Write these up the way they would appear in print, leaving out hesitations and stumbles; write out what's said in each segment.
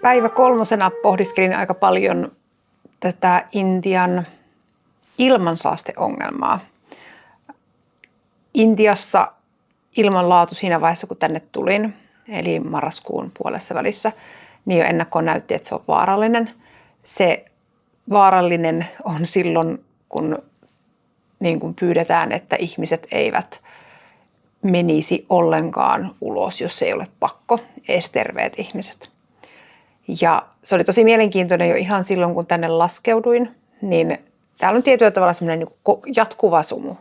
Päivä 3 pohdiskelin aika paljon tätä Intian ilmansaasteongelmaa. Intiassa ilmanlaatu siinä vaiheessa, kun tänne tulin, eli marraskuun puolessa välissä, niin jo ennakkoon näytti, että se on vaarallinen. Se vaarallinen on silloin, kun niin kuin pyydetään, että ihmiset eivät menisi ollenkaan ulos, jos ei ole pakko, edes terveet ihmiset. Ja se oli tosi mielenkiintoinen jo ihan silloin, kun tänne laskeuduin, niin täällä on tietyllä tavalla semmoinen niin jatkuva sumu.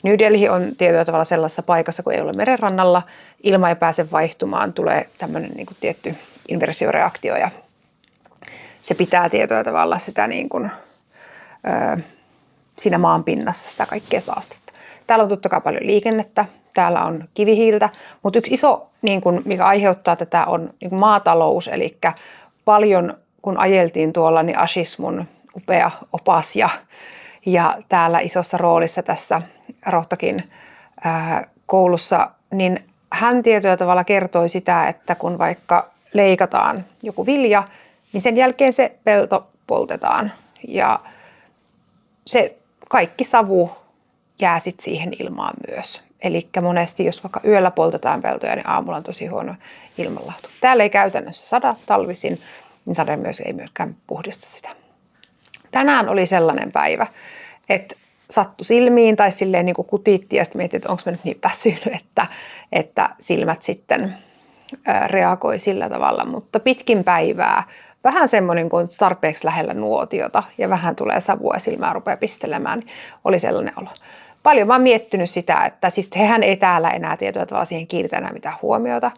New Delhi on tietyllä tavalla sellaisessa paikassa, kun ei ole merenrannalla, ilma ei pääse vaihtumaan, tulee tämmöinen niin kuin tietty inversioreaktio ja se pitää tietyllä tavalla sitä niin kuin, siinä maan pinnassa sitä kaikkea saastetta. Täällä on totta kai paljon liikennettä, täällä on kivihiiltä, mutta yksi iso, niin kuin, mikä aiheuttaa tätä, on niin kuin maatalous, eli paljon kun ajeltiin tuolla, niin Ashish, mun upea opas ja täällä isossa roolissa tässä Rohtakin koulussa, niin hän tietyllä tavalla kertoi sitä, että kun vaikka leikataan joku vilja, niin sen jälkeen se pelto poltetaan ja se kaikki savu jää sitten siihen ilmaan myös. Eli monesti, jos vaikka yöllä poltetaan peltoja, niin aamulla on tosi huono ilmanlaatu. Täällä ei käytännössä sada talvisin, niin sade ei myöskään puhdista sitä. Tänään oli sellainen päivä, että sattui silmiin tai silleen niin kuin kutiitti ja sitten mietin, että onko mä nyt niin väsynyt, että silmät sitten reagoi sillä tavalla. Mutta pitkin päivää vähän semmoinen, kun on tarpeeksi lähellä nuotiota ja vähän tulee savua ja silmää rupeaa pistelemään, niin oli sellainen olo. Paljon mä oon miettinyt sitä, että siis hehän ei täällä enää tietyllä tavalla siihen kiinnitä enää mitään huomiota.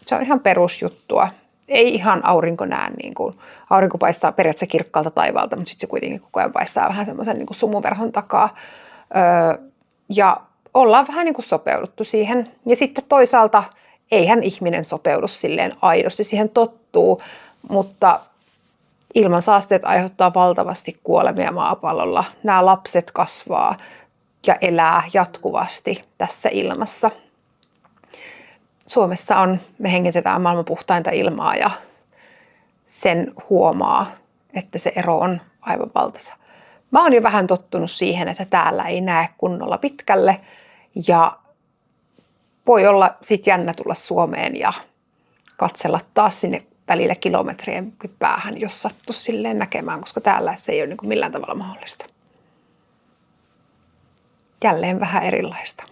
Se on ihan perusjuttua. Ei ihan aurinko näe, niin kuin, aurinko paistaa periaatteessa kirkkaalta taivaalta, mutta sitten se kuitenkin koko ajan paistaa vähän semmoisen niin kuin sumuverhon takaa. Ja ollaan vähän niin kuin sopeuduttu siihen. Ja sitten toisaalta eihän ihminen sopeudu silleen aidosti, siihen tottuu, mutta ilmansaasteet aiheuttaa valtavasti kuolemia maapallolla. Nämä lapset kasvaa ja elää jatkuvasti tässä ilmassa. Suomessa me hengitetään maailman puhtainta ilmaa ja sen huomaa, että se ero on aivan valtaisa. Mä oon jo vähän tottunut siihen, että täällä ei näe kunnolla pitkälle ja voi olla sit jännä tulla Suomeen ja katsella taas sinne välillä kilometrien päähän, jos sattuisi silleen näkemään, koska täällä se ei ole niin kuin millään tavalla mahdollista. Jälleen vähän erilaista.